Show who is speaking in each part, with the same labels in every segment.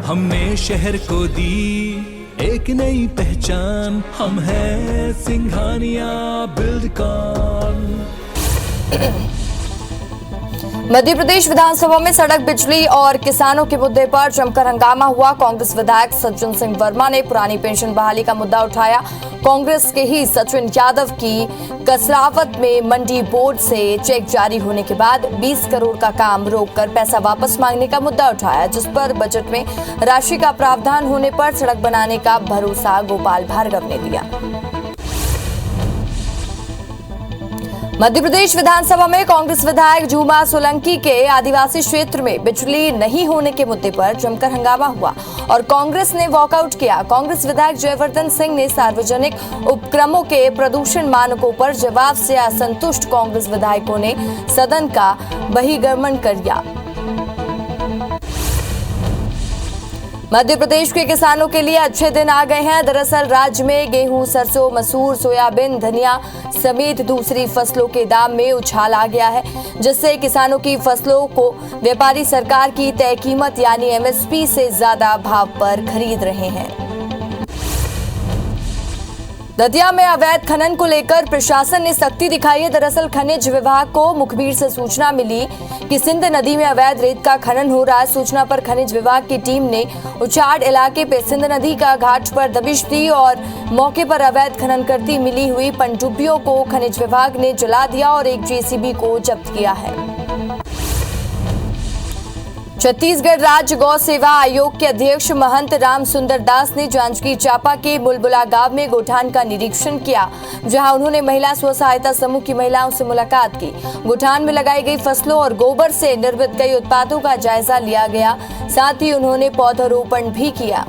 Speaker 1: हमने शहर को दी एक नई पहचान, हम हैं सिंघानिया बिल्डकॉन।
Speaker 2: मध्य प्रदेश विधानसभा में सड़क, बिजली और किसानों के मुद्दे पर जमकर हंगामा हुआ। कांग्रेस विधायक सज्जन सिंह वर्मा ने पुरानी पेंशन बहाली का मुद्दा उठाया। कांग्रेस के ही सचिन यादव की कसरावत में मंडी बोर्ड से चेक जारी होने के बाद 20 करोड़ का काम रोककर पैसा वापस मांगने का मुद्दा उठाया, जिस पर बजट में राशि का प्रावधान होने पर सड़क बनाने का भरोसा गोपाल भार्गव ने दिया। मध्य प्रदेश विधानसभा में कांग्रेस विधायक झूमा सोलंकी के आदिवासी क्षेत्र में बिजली नहीं होने के मुद्दे पर जमकर हंगामा हुआ और कांग्रेस ने वॉकआउट किया। कांग्रेस विधायक जयवर्धन सिंह ने सार्वजनिक उपक्रमों के प्रदूषण मानकों पर जवाब से असंतुष्ट कांग्रेस विधायकों ने सदन का बहिर्गमन कर दिया। मध्य प्रदेश के किसानों के लिए अच्छे दिन आ गए हैं। दरअसल राज्य में गेहूं, सरसों, मसूर, सोयाबीन, धनिया समेत दूसरी फसलों के दाम में उछाल आ गया है, जिससे किसानों की फसलों को व्यापारी सरकार की तय कीमत यानी एमएसपी से ज्यादा भाव पर खरीद रहे हैं। दतिया में अवैध खनन को लेकर प्रशासन ने सख्ती दिखाई है। दरअसल खनिज विभाग को मुखबिर से सूचना मिली कि सिंध नदी में अवैध रेत का खनन हो रहा है। सूचना पर खनिज विभाग की टीम ने उचाड़ इलाके पे सिंध नदी का घाट पर दबिश दी और मौके पर अवैध खनन करती मिली हुई पनडुब्बियों को खनिज विभाग ने जला दिया और एक जेसीबी को जब्त किया है। छत्तीसगढ़ राज्य गौ सेवा आयोग के अध्यक्ष महंत राम सुंदर दास ने जांजगीर चांपा के बुलबुला गांव में गोठान का निरीक्षण किया, जहां उन्होंने महिला स्व सहायता समूह की महिलाओं से मुलाकात की। गोठान में लगाई गई फसलों और गोबर से निर्मित कई उत्पादों का जायजा लिया गया, साथ ही उन्होंने पौधारोपण भी किया।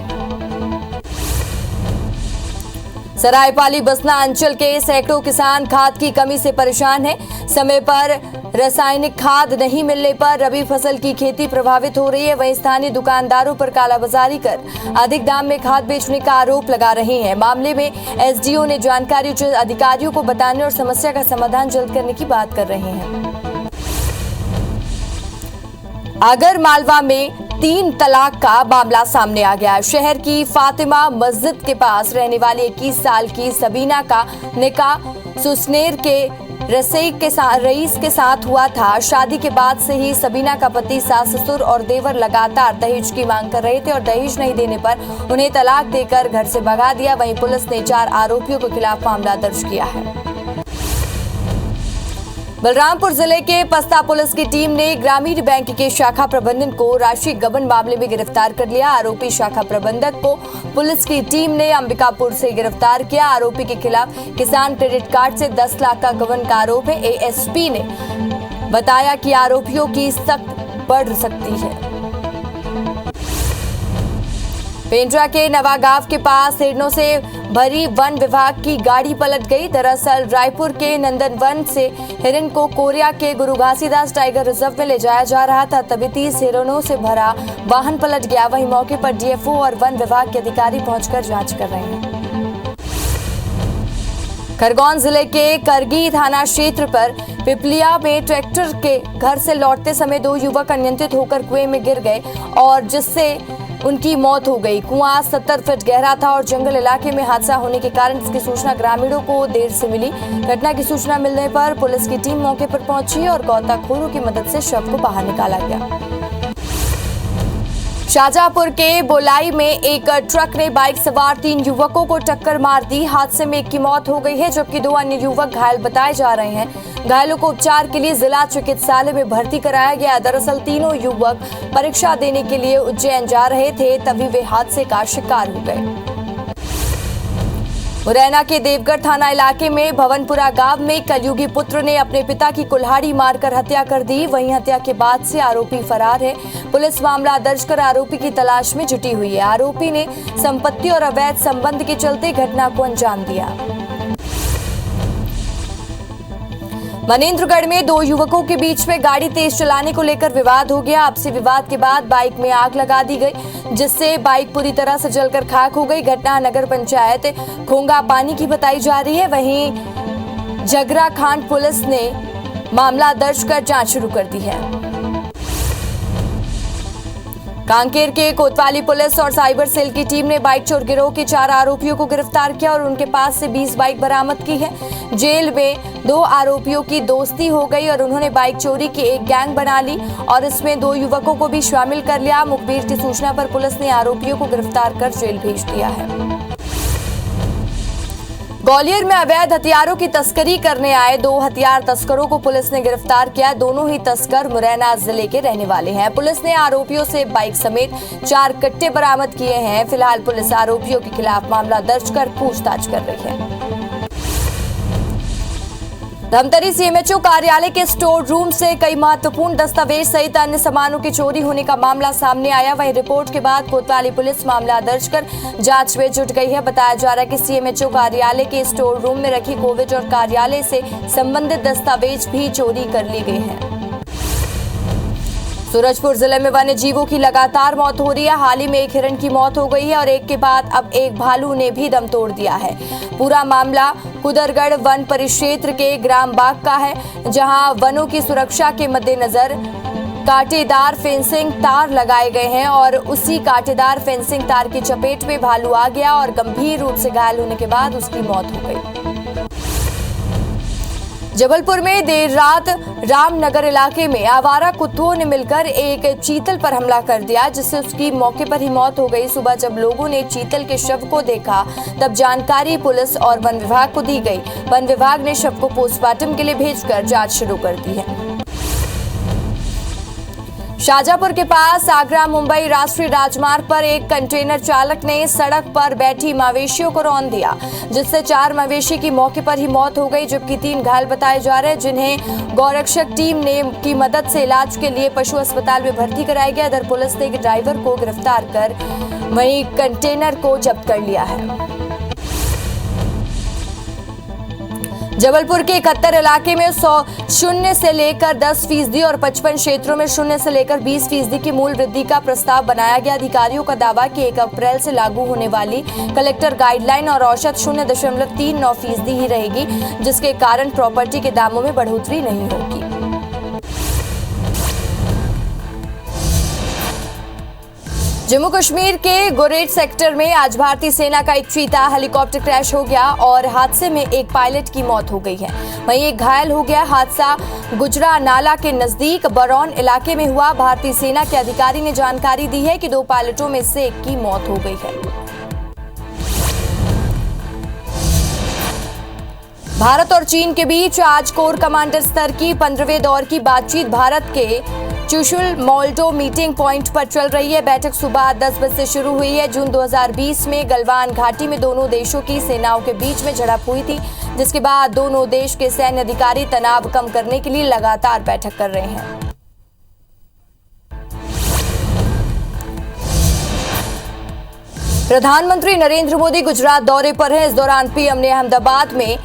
Speaker 2: सरायपाली बसना अंचल के सैकड़ों किसान खाद की कमी से परेशान हैं। समय पर रासायनिक खाद नहीं मिलने पर रबी फसल की खेती प्रभावित हो रही है। वहीं स्थानीय दुकानदारों पर कालाबाजारी कर अधिक दाम में खाद बेचने का आरोप लगा रहे हैं। मामले में एसडीओ ने जानकारी उच्च अधिकारियों को बताने और समस्या का समाधान जल्द करने की बात कर रहे हैं। आगर मालवा में 3 तलाक का मामला सामने आ गया है। शहर की फातिमा मस्जिद के पास रहने वाली 21 साल की सबीना का निकाह सुसनेर के रईस के साथ हुआ था। शादी के बाद से ही सबीना का पति, सास ससुर और देवर लगातार दहेज की मांग कर रहे थे और दहेज नहीं देने पर उन्हें तलाक देकर घर से भगा दिया। वहीं पुलिस ने 4 आरोपियों के खिलाफ मामला दर्ज किया है। बलरामपुर जिले के पस्ता पुलिस की टीम ने ग्रामीण बैंक के शाखा प्रबंधक को राशि गबन मामले में गिरफ्तार कर लिया। आरोपी शाखा प्रबंधक को पुलिस की टीम ने अंबिकापुर से गिरफ्तार किया। आरोपी के खिलाफ किसान क्रेडिट कार्ड से 10 लाख का गबन का आरोप है। एएसपी ने बताया कि आरोपियों की सख्त बढ़ सकती है। पेंड्रा के नवागांव के पास हिरणों से भरी वन विभाग की गाड़ी पलट गई। दरअसल रायपुर के नंदनवन से हिरण को कोरिया के गुरु घासीदास टाइगर रिजर्व में ले जाया जा रहा था, तभी 30 हिरणों से भरा वाहन पलट गया। वहीं मौके पर डीएफओ और वन विभाग के अधिकारी पहुंचकर जांच कर रहे हैं। खरगोन जिले के करगी थाना क्षेत्र पर पिपलिया में ट्रैक्टर के घर से लौटते समय 2 युवक अनियंत्रित होकर कुएं में गिर गए और जिससे उनकी मौत हो गई। कुआं 70 फीट गहरा था और जंगल इलाके में हादसा होने के कारण इसकी सूचना ग्रामीणों को देर से मिली। घटना की सूचना मिलने पर पुलिस की टीम मौके पर पहुंची और गोताखोरों की मदद से शव को बाहर निकाला गया। शाहजहांपुर के बोलाई में एक ट्रक ने बाइक सवार 3 युवकों को टक्कर मार दी। हादसे में एक की मौत हो गई है, जबकि 2 अन्य युवक घायल बताए जा रहे हैं। घायलों को उपचार के लिए जिला चिकित्सालय में भर्ती कराया गया। दरअसल तीनों युवक परीक्षा देने के लिए उज्जैन जा रहे थे, तभी वे हादसे का शिकार हो गए। मुरैना के देवगढ़ थाना इलाके में भवनपुरा गांव में कलयुगी पुत्र ने अपने पिता की कुल्हाड़ी मारकर हत्या कर दी। वहीं हत्या के बाद से आरोपी फरार है। पुलिस मामला दर्ज कर आरोपी की तलाश में जुटी हुई है। आरोपी ने संपत्ति और अवैध संबंध के चलते घटना को अंजाम दिया। मनेंद्रगढ़ में 2 युवकों के बीच में गाड़ी तेज चलाने को लेकर विवाद हो गया। आपसी विवाद के बाद बाइक में आग लगा दी गई, जिससे बाइक पूरी तरह से जलकर खाक हो गई। घटना नगर पंचायत खोंगा पानी की बताई जा रही है। वहीं जगरा खांड पुलिस ने मामला दर्ज कर जांच शुरू कर दी है। कांकेर के कोतवाली पुलिस और साइबर सेल की टीम ने बाइक चोर गिरोह के 4 आरोपियों को गिरफ्तार किया और उनके पास से 20 बाइक बरामद की है। जेल में 2 आरोपियों की दोस्ती हो गई और उन्होंने बाइक चोरी की एक गैंग बना ली और इसमें 2 युवकों को भी शामिल कर लिया। मुखबिर की सूचना पर पुलिस ने आरोपियों को गिरफ्तार कर जेल भेज दिया है। ग्वालियर में अवैध हथियारों की तस्करी करने आए 2 हथियार तस्करों को पुलिस ने गिरफ्तार किया। दोनों ही तस्कर मुरैना जिले के रहने वाले हैं। पुलिस ने आरोपियों से बाइक समेत 4 कट्टे बरामद किए हैं। फिलहाल पुलिस आरोपियों के खिलाफ मामला दर्ज कर पूछताछ कर रही है। धमतरी सीएमएचओ कार्यालय के स्टोर रूम से कई महत्वपूर्ण दस्तावेज सहित अन्य सामानों की चोरी होने का मामला सामने आया। वहीं रिपोर्ट के बाद कोतवाली पुलिस मामला दर्ज कर जांच में जुट गई है। बताया जा रहा है कि सीएमएचओ कार्यालय के स्टोर रूम में रखी कोविड और कार्यालय से संबंधित दस्तावेज भी चोरी कर ली गई हैं। सूरजपुर जिले में वन्य जीवों की लगातार मौत हो रही है। हाल ही में एक हिरण की मौत हो गई है और एक के बाद अब एक भालू ने भी दम तोड़ दिया है। पूरा मामला कुदरगढ़ वन परिक्षेत्र के ग्राम बाग का है, जहां वनों की सुरक्षा के मद्देनजर कांटेदार फेंसिंग तार लगाए गए हैं और उसी कांटेदार फेंसिंग तार की चपेट में भालू आ गया और गंभीर रूप से घायल होने के बाद उसकी मौत हो गई। जबलपुर में देर रात रामनगर इलाके में आवारा कुत्तों ने मिलकर एक चीतल पर हमला कर दिया, जिससे उसकी मौके पर ही मौत हो गई। सुबह जब लोगों ने चीतल के शव को देखा तब जानकारी पुलिस और वन विभाग को दी गई। वन विभाग ने शव को पोस्टमार्टम के लिए भेजकर जांच शुरू कर दी है। शाहजहांपुर के पास आगरा मुंबई राष्ट्रीय राजमार्ग पर एक कंटेनर चालक ने सड़क पर बैठी मवेशियों को रौंद दिया, जिससे 4 मवेशी की मौके पर ही मौत हो गई, जबकि 3 घायल बताए जा रहे हैं, जिन्हें गौरक्षक टीम ने की मदद से इलाज के लिए पशु अस्पताल में भर्ती कराया गया। इधर पुलिस ने ड्राइवर को गिरफ्तार कर वहीं कंटेनर को जब्त कर लिया है। जबलपुर के 71 इलाके में 0 से लेकर 10% और 55 क्षेत्रों में 0 से लेकर 20% की मूल्य वृद्धि का प्रस्ताव बनाया गया। अधिकारियों का दावा कि 1 अप्रैल से लागू होने वाली कलेक्टर गाइडलाइन और औसत 0.39% ही रहेगी, जिसके कारण प्रॉपर्टी के दामों में बढ़ोतरी नहीं होगी। जम्मू कश्मीर के गुरेज सेक्टर में आज भारतीय सेना का एक चीता हेलीकॉप्टर क्रैश हो गया और हादसे में एक पायलट की मौत हो गई है, वहीं एक घायल हो गया। हादसा गुजरा नाला के नजदीक बरौन इलाके में हुआ। भारतीय सेना के अधिकारी ने जानकारी दी है कि 2 पायलटों में से एक की मौत हो गई है। भारत और चीन के बीच आज कोर कमांडर स्तर की 15वें दौर की बातचीत भारत के चुशुल मोल्डो मीटिंग पॉइंट पर चल रही है। बैठक सुबह 10 बजे से शुरू हुई है। जून 2020 में गलवान घाटी में दोनों देशों की सेनाओं के बीच में झड़प हुई थी, जिसके बाद दोनों देश के सैन्य अधिकारी तनाव कम करने के लिए लगातार बैठक कर रहे हैं। प्रधानमंत्री नरेंद्र मोदी गुजरात दौरे पर हैं। इस दौरान पीएम ने अहमदाबाद में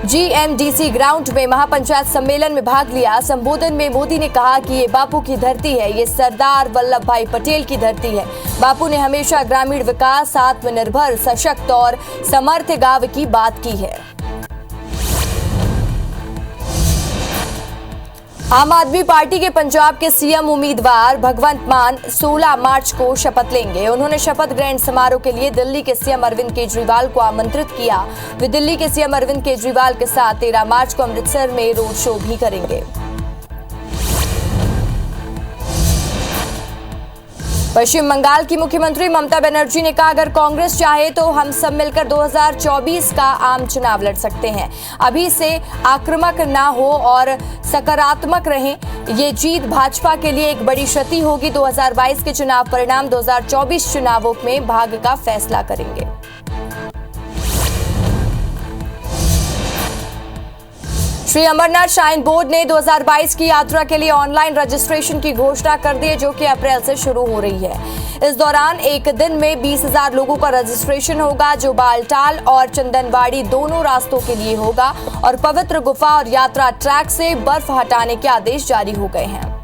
Speaker 2: GMDC ग्राउंड में महापंचायत सम्मेलन में भाग लिया। संबोधन में मोदी ने कहा कि ये बापू की धरती है, ये सरदार वल्लभ भाई पटेल की धरती है। बापू ने हमेशा ग्रामीण विकास, आत्मनिर्भर, सशक्त और समर्थ गांव की बात की है। आम आदमी पार्टी के पंजाब के सीएम उम्मीदवार भगवंत मान 16 मार्च को शपथ लेंगे। उन्होंने शपथ ग्रहण समारोह के लिए दिल्ली के सीएम अरविंद केजरीवाल को आमंत्रित किया। वे दिल्ली के सीएम अरविंद केजरीवाल के साथ 13 मार्च को अमृतसर में रोड शो भी करेंगे। पश्चिम बंगाल की मुख्यमंत्री ममता बनर्जी ने कहा, अगर कांग्रेस चाहे तो हम सब मिलकर 2024 का आम चुनाव लड़ सकते हैं। अभी से आक्रामक ना हो और सकारात्मक रहें। ये जीत भाजपा के लिए एक बड़ी क्षति होगी। 2022 के चुनाव परिणाम 2024 चुनावों में भाग्य का फैसला करेंगे। श्री अमरनाथ श्राइन बोर्ड ने 2022 की यात्रा के लिए ऑनलाइन रजिस्ट्रेशन की घोषणा कर दी है, जो कि अप्रैल से शुरू हो रही है। इस दौरान एक दिन में 20,000 लोगों का रजिस्ट्रेशन होगा, जो बालटाल और चंदनवाड़ी दोनों रास्तों के लिए होगा और पवित्र गुफा और यात्रा ट्रैक से बर्फ हटाने के आदेश जारी हो गए हैं।